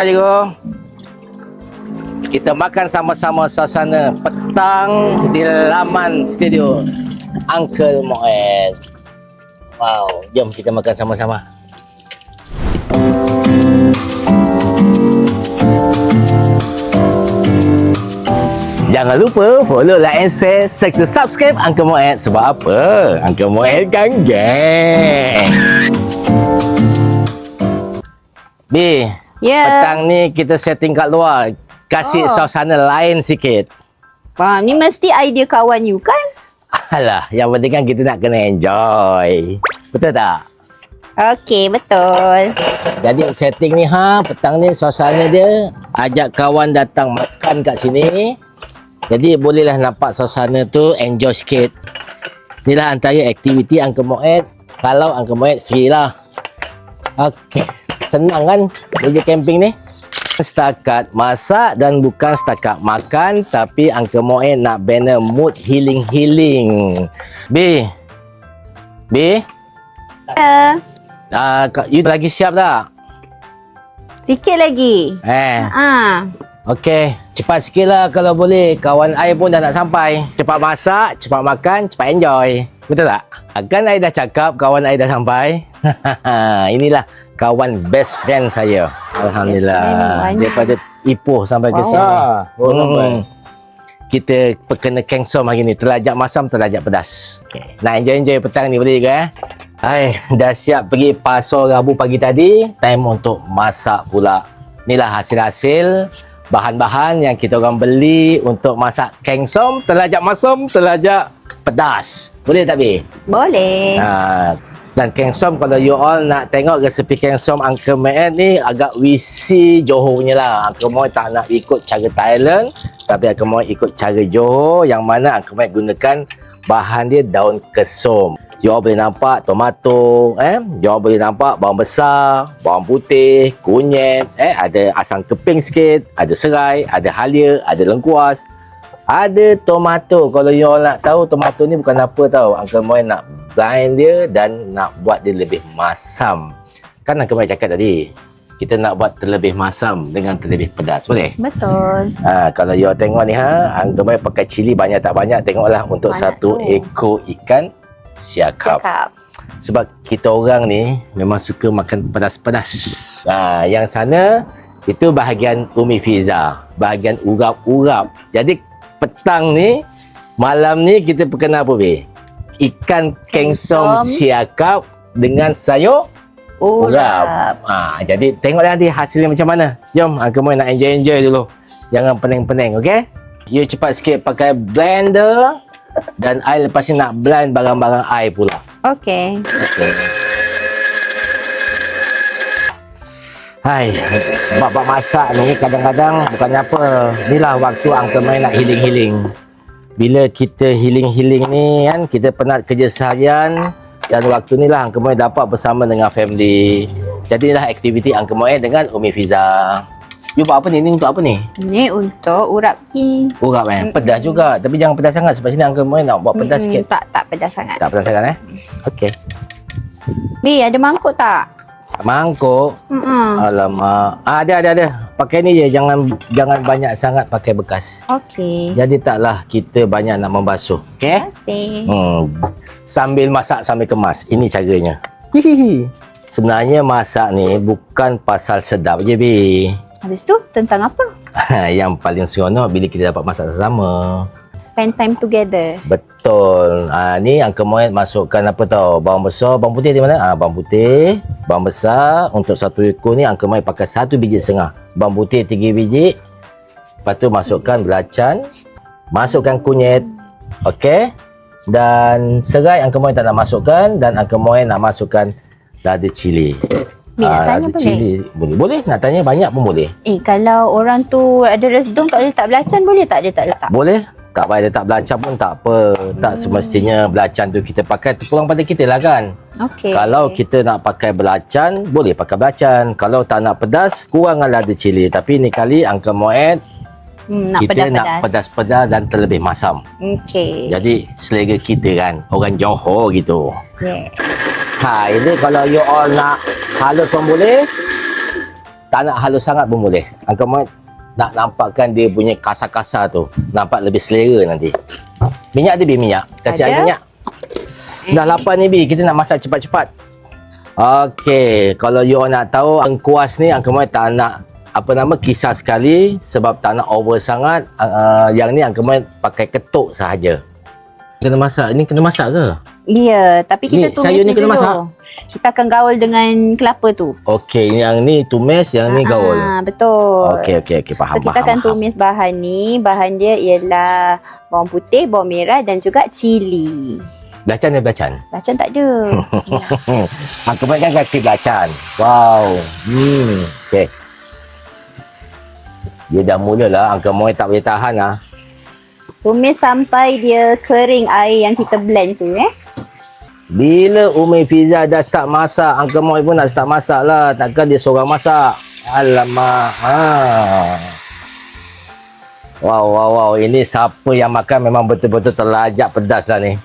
Cikgu, kita makan sama-sama suasana petang di laman studio Uncle Moed. Wow, jom kita makan sama-sama. Jangan lupa follow, like and share serta subscribe Uncle Moed. Sebab apa? Uncle Moed kan geng. B, petang ni kita setting kat luar. Kasih suasana lain sikit. Faham, ni mesti idea kawan you kan? Alah, yang penting kan kita nak kena enjoy. Betul tak? Okey, betul. Jadi setting ni petang ni suasana dia ajak kawan datang makan kat sini. Jadi bolehlah nampak suasana tu, enjoy sikit. Inilah antara aktiviti Uncle Moed kalau Uncle Moed free lah. Okey, senang kan kerja camping ni? Setakat masak dan bukan setakat makan, tapi Uncle Moed nak bina mood healing. B. You lagi siap tak? Sikit lagi. Okey, cepat sikit lah kalau boleh. Kawan I pun dah nak sampai. Cepat masak, cepat makan, cepat enjoy. Betul tak? Kan I dah cakap kawan I dah sampai. Inilah kawan best friend saya. Alhamdulillah. Daripada Ipoh sampai ke sini. Kita kena kengsom hari ni. Terlajak masam, terlajak pedas. Okay. Nak enjoy petang ni boleh juga dah siap pergi pasar Rabu pagi tadi. Time untuk masak pula. Inilah hasil-hasil bahan-bahan yang kita orang beli untuk masak kengsom, terlajak masam, terlajak pedas. Boleh tak, Bi? Boleh. Dan kengsom, kalau you all nak tengok resepi kengsom Uncle Moed ni agak wisi Johor punya lah. Uncle Moed tak nak ikut cara Thailand, tapi Uncle Moed ikut cara Johor, yang mana Uncle Moed gunakan bahan dia daun kesum. You all boleh nampak tomato, you all boleh nampak bawang besar, bawang putih, kunyit, ada asam keping sikit, ada serai, ada halia, ada lengkuas, ada tomato. Kalau you all nak tahu, tomato ni bukan apa tahu. Uncle Moed nak blind dia dan nak buat dia lebih masam. Kan Uncle Moed cakap tadi, kita nak buat terlebih masam dengan terlebih pedas. Boleh? Betul. Kalau you all tengok ni Uncle Moed pakai cili banyak tak banyak, tengoklah untuk banyak satu ekor ikan siakap. Sebab kita orang ni memang suka makan pedas-pedas. Yang sana itu bahagian Umi Fiza, bahagian urap-urap. Jadi petang ni, malam ni kita perkenal apa, Be? Ikan kengsom siakap dengan sayur urap. Jadi tengoklah nanti hasilnya macam mana. Jom, Uncle Moed nak enjoy dulu. Jangan pening-pening, okey? You cepat sikit pakai blender. Dan I lepas ni nak blend barang-barang I pula. Okey. Hai, bab masak ni kadang-kadang bukannya apa. Inilah waktu Uncle Moed nak healing. Bila kita healing ni kan, kita penat kerja seharian, dan waktu ni lah Uncle Moed dapat bersama dengan family. Jadi inilah aktiviti Uncle Moed dengan Umi Fiza. You buat apa ni? Ni untuk apa ni? Ni untuk urap ni. Urap pedas juga. Tapi jangan pedas sangat. Sebab sini Uncle Moed nak buat pedas sikit. Tak pedas sangat. Tak pedas sangat Okey. Bi, ada mangkuk tak? Mangkuk? Alamak. Ada. Pakai ni je. Jangan banyak sangat pakai bekas. Okey. Jadi taklah kita banyak nak membasuh. Okey? Terima kasih. Sambil masak, sambil kemas. Ini caranya. Sebenarnya masak ni bukan pasal sedap je, Bi. Habis tu, tentang apa? Yang paling seronok bila kita dapat masak sesama. Spend time together. Betul. Ni Uncle Moed masukkan apa tau? Bawang besar, bawang putih di mana? Bawang putih, bawang besar. Untuk satu ekor ni Uncle Moed pakai 1 biji setengah. Bawang putih 3 biji. Lepas tu masukkan belacan. Masukkan kunyit. Okey. Dan serai Uncle Moed tak nak masukkan. Dan Uncle Moed nak masukkan lada cili. Nak tanya boleh? Boleh. Nak tanya banyak pun boleh. Kalau orang tu ada resdung tak letak belacan, boleh tak dia tak letak? Boleh. Tak payah letak belacan pun tak apa. Tak semestinya belacan tu kita pakai. Terpulang pada kita lah kan. Okey. Kalau kita nak pakai belacan, boleh pakai belacan. Kalau tak nak pedas, kurangkan lada cili. Tapi ni kali Uncle Moed kita nak pedas-pedas dan terlebih masam. Okey. Jadi selera kita kan, orang Johor gitu. Yeah. Ini kalau you all nak halus pun boleh. tak nak halus sangat pun boleh. Angka Muhammad nak nampakkan dia punya kasar-kasar tu. Nampak lebih selera nanti. Minyak ada, Bi? Minyak? Kasih air Ada. minyak. Dah lapar ni, Bi. Kita nak masak cepat-cepat. Okey. Kalau you all nak tahu, kuas ni Angka Muhammad tak nak kisar sekali sebab tak nak over sangat. Yang ni Angka Muhammad pakai ketuk sahaja. Kena masak. Ini kena masak ke? Ya, tapi kita Ni, tumis sayur ni kena dulu. masak? Kita akan gaul dengan kelapa tu. Okey, yang ni tumis, yang ni gaul. Betul. Okey, faham. So kita akan tumis bahan ni. Bahan dia ialah bawang putih, bawang merah dan juga cili. Belacan dia belacan. Belacan tak ada. Angka Muhammad kan kaki belacan. Wow. Okey. Dia dah mulalah. Angka Muhammad tak boleh tahan lah. Tumis sampai dia kering air yang kita blend tu Bila Umi Fiza dah start masak, Angka Muhammad pun nak start masak lah. Takkan dia seorang masak. Alamak. Wow. Ini siapa yang makan memang betul-betul terlajak pedas lah ni.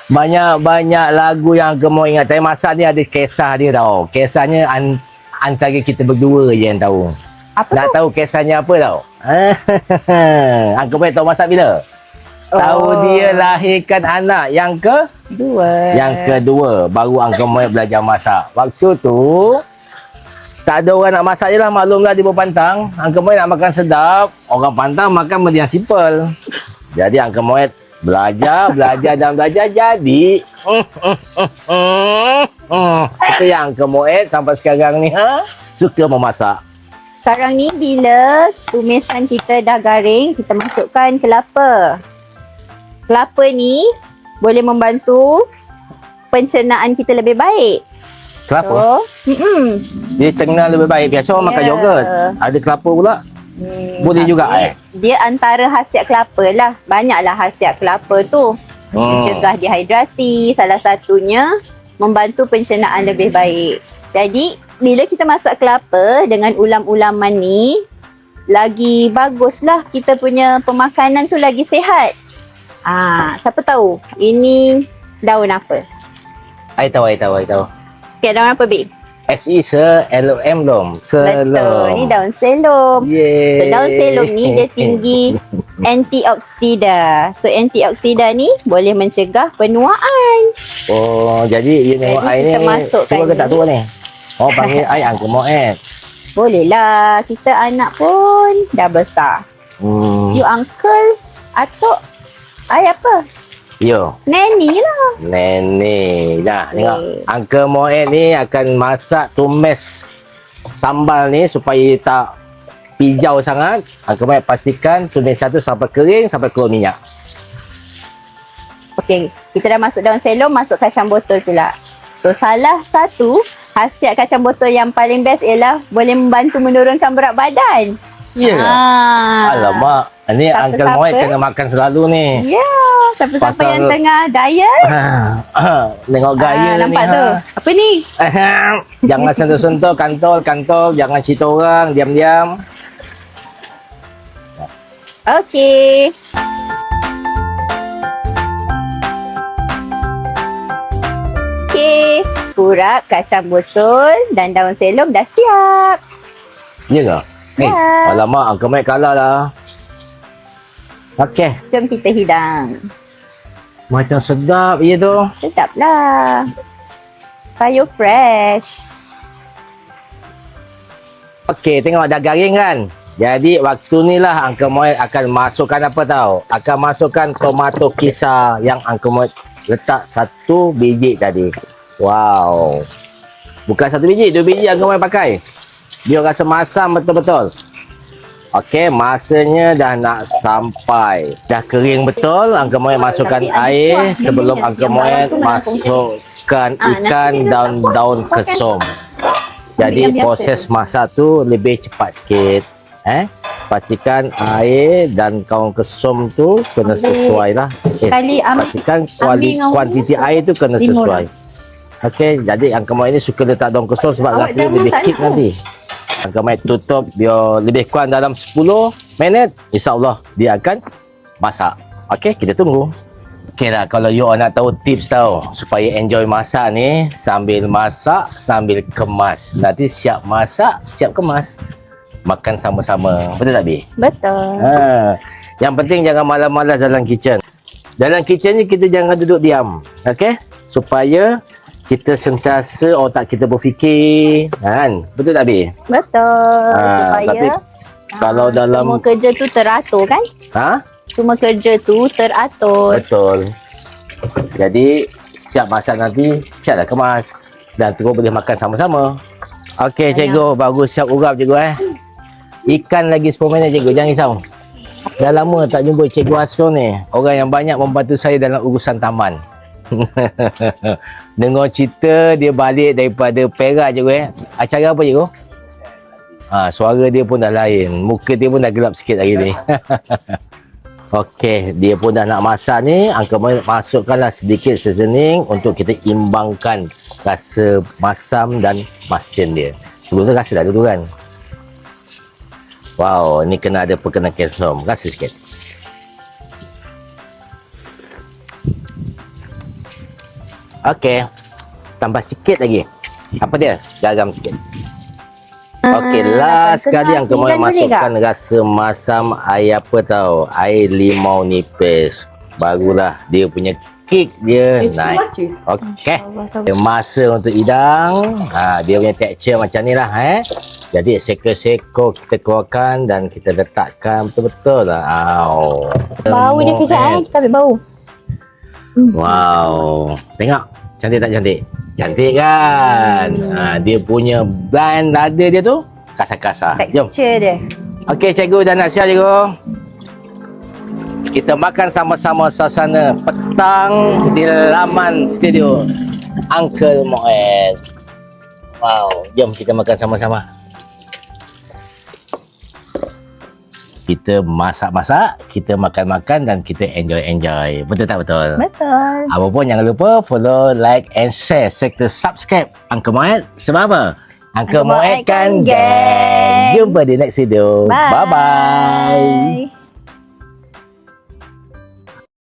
Banyak-banyak lagu yang Angka Muhammad ingat. Tapi masa ni ada kisah dia tau. Kisahnya antara kita berdua je yang tahu. Apa Nak tu? tahu kisahnya apa tau? Angka Muhammad tahu masa bila? Tahu dia lahirkan anak yang yang kedua. Baru Angka Muhammad belajar masak. Waktu tu tak ada orang nak masak je lah. Maklumlah di bawah pantang. Angka Muhammad nak makan sedap. Orang pantang makan benda yang simple. Jadi Angka Muhammad belajar jadi itu yang Angka Muhammad sampai sekarang ni suka memasak. Sekarang ni bila tumisan kita dah garing, kita masukkan kelapa. Kelapa ni boleh membantu pencernaan kita lebih baik. Kelapa? So, Dia cerna lebih baik. Biasa orang makan Ya. yogurt. Ada kelapa pula. Boleh juga Dia antara khasiat kelapa lah. Banyaklah khasiat kelapa tu. Mencegah dehidrasi. Salah satunya membantu pencernaan lebih baik. Jadi bila kita masak kelapa dengan ulam-ulaman ni, lagi baguslah kita punya pemakanan tu, lagi sihat. Siapa tahu ini daun apa? I tahu. Okay, daun apa, Bik? SE LOM lom. Betul. Ni daun selom. Yeay. So daun selom ni dia tinggi antioksida. So antioksida ni boleh mencegah penuaan. Oh, jadi you tengok Jadi air ni kita masukkan tua ke tak ni. tua ni? Oh, panggil air Angka Muhammad. Boleh lah. Kita anak pun dah besar. You uncle, atuk, I apa? Yo. Nanny lah. Nenek. Dah, Okey. tengok. Angka Muhammad ni akan masak tumis sambal ni supaya tak pijau sangat. Angka Muhammad pastikan tumis satu sampai kering, sampai keluar minyak. Okey, kita dah masuk daun selom, masuk kacang botol pula. So salah satu khasiat kacang botol yang paling best ialah boleh membantu menurunkan berat badan. Ya. Alamak. Ni Siapa-siapa? Angka Muhammad kena makan selalu ni. Ya, siapa-siapa Pasal- yang tengah diet. Tengok gaya ni. nampak tu. Apa ni? Jangan sentuh-sentuh, kantol. Jangan cerita orang, diam-diam. Okey. Okey, kurap kacang botol dan daun selom dah siap. Ya ke? Ya. Alamak, Angka Muhammad kalah lah. Okey. Jom kita hidang. Macam sedap je tu. Sedap lah. Sayur fresh. Okey, tengok dah garing kan? Jadi waktu ni lah Angka Muhammad akan masukkan apa tahu? Akan masukkan tomato kisar yang Angka Muhammad letak 1 biji tadi. Wow. Bukan 1 biji, 2 biji Angka Muhammad pakai. Biar rasa masam betul-betul. Okey, masanya dah nak sampai. Dah kering betul, Angka Muhammad masukkan air sebelum Angka Muhammad masukkan ikan dan daun kesum. Jadi proses masak tu lebih cepat sikit. pastikan air dan kawan kesom tu kena sesuai lah. Sekali pastikan ambil dengan kuantiti umur air tu kena 5 sesuai. Okey, jadi Uncle Mat ini suka letak daun kesom sebab Awak rasa jangan lebih tak kick nak. nanti. Uncle Mat tutup biar lebih kurang dalam 10 minit. InsyaAllah dia akan masak. Okey, kita tunggu. Okey lah, kalau you all nak tahu tips tau supaya enjoy masak ni, sambil masak, sambil kemas. Nanti siap masak, siap kemas. Makan sama-sama. Betul tak, Bi? Betul. Yang penting jangan malas-malas dalam kitchen. Dalam kitchen ni kita jangan duduk diam. Okey? Supaya kita sentiasa otak kita berfikir. Kan? Betul tak, Bi? Betul. Tapi Supaya kalau dalam... semua kerja tu teratur kan? Ha? Semua kerja tu teratur. Betul. Jadi, siap masak nanti, siaplah kemas. Dan terus boleh makan sama-sama. Okey, cikgu. Bagus siap urap, cikgu. Ikan lagi 10 minit, cikgu. Jangan risau. Dah lama tak jumpa Cikgu Asrul ni. Orang yang banyak membantu saya dalam urusan taman. Dengar cerita dia balik daripada Perak, cikgu. Acara apa, cikgu? Suara dia pun dah lain. Muka dia pun dah gelap sikit hari ni. Okey, dia pun dah nak masak ni. Uncle Mat masukkanlah sedikit seasoning untuk kita imbangkan rasa masam dan masin dia. Sebelum tu rasa dah dulu kan. Wow, ni kena ada perkenan kesom. Rasa sikit. Okey. Tambah sikit lagi. Apa dia? Garam sikit. Okey, last sekali yang Uncle Mat masukkan rasa masam air apa tahu? Air limau nipis. Barulah dia punya kick dia naik. Okey. Masa untuk hidang. Dia punya tekstur macam ni lah. Jadi seko-seko kita keluarkan dan kita letakkan betul-betul lah. Bau dia kejap kita ambil bau. Wow. Tengok. Cantik tak cantik? Cantik kan? Dia punya blend dada dia tu kasar-kasar. Jom. Tekstur dia. Okey, cikgu dah nak siap, cikgu. Kita makan sama-sama suasana petang di laman studio Uncle Mat. Wow, jom kita makan sama-sama. Kita masak-masak, kita makan-makan dan kita enjoy-enjoy. Betul tak betul? Betul. Apa pun jangan lupa follow, like and share serta subscribe Uncle Mat. Sebab apa? Uncle Mat kan gang. Jumpa di next video. Bye. Bye-bye.